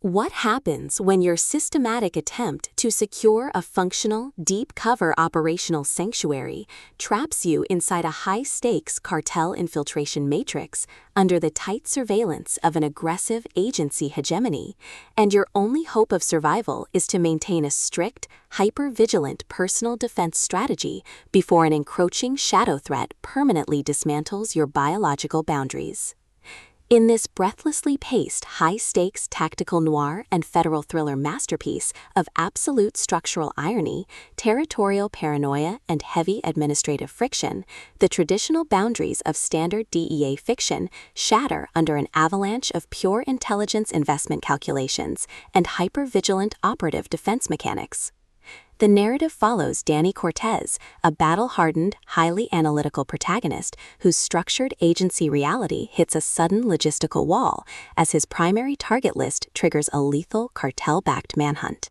What happens when your systematic attempt to secure a functional, deep-cover operational sanctuary traps you inside a high-stakes cartel infiltration matrix under the tight surveillance of an aggressive agency hegemony, and your only hope of survival is to maintain a strict, hyper-vigilant personal defense strategy before an encroaching shadow threat permanently dismantles your biological boundaries? In this breathlessly paced, high-stakes tactical noir and federal thriller masterpiece of absolute structural irony, territorial paranoia, and heavy administrative friction, the traditional boundaries of standard DEA fiction shatter under an avalanche of pure intelligence investment calculations and hyper-vigilant operative defense mechanics. The narrative follows Danny Cortez, a battle-hardened, highly analytical protagonist whose structured agency reality hits a sudden logistical wall as his primary target list triggers a lethal cartel-backed manhunt.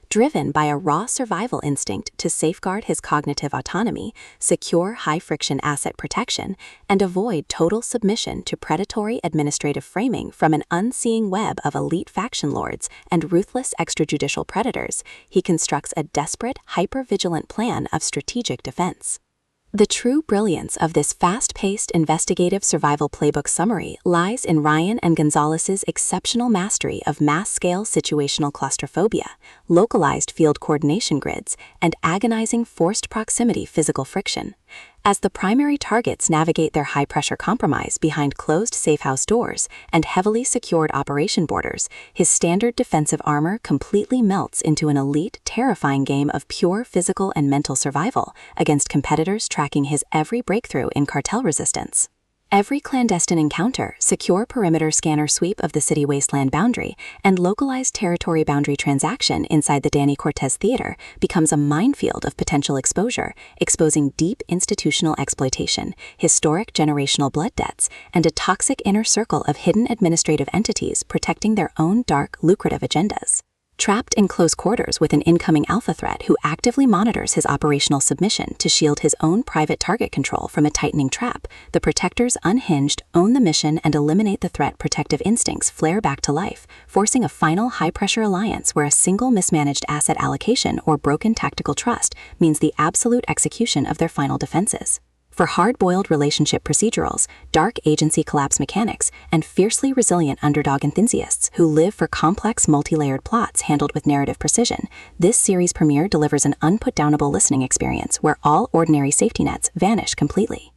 Driven by a raw survival instinct to safeguard his cognitive autonomy, secure high-friction asset protection, and avoid total submission to predatory administrative framing from an unseeing web of elite faction lords and ruthless extrajudicial predators, he constructs a desperate, hyper-vigilant plan of strategic defense. The true brilliance of this fast-paced investigative survival playbook summary lies in Ryan and Gonzalez's exceptional mastery of mass-scale situational claustrophobia, localized field coordination grids, and agonizing forced proximity physical friction. As the primary targets navigate their high-pressure compromise behind closed safehouse doors and heavily secured operation borders, his standard defensive armor completely melts into an elite, terrifying game of pure physical and mental survival against competitors tracking his every breakthrough in cartel resistance. Every clandestine encounter, secure perimeter scanner sweep of the city wasteland boundary, and localized territory boundary transaction inside the Danny Cortez Theater becomes a minefield of potential exposure, exposing deep institutional exploitation, historic generational blood debts, and a toxic inner circle of hidden administrative entities protecting their own dark, lucrative agendas. Trapped in close quarters with an incoming alpha threat who actively monitors his operational submission to shield his own private target control from a tightening trap, the Protectors unhinged own the mission and eliminate the threat protective instincts flare back to life, forcing a final high-pressure alliance where a single mismanaged asset allocation or broken tactical trust means the absolute execution of their final defenses. For hard-boiled relationship procedurals, dark agency collapse mechanics, and fiercely resilient underdog enthusiasts who live for complex multi-layered plots handled with narrative precision, this series premiere delivers an unputdownable listening experience where all ordinary safety nets vanish completely.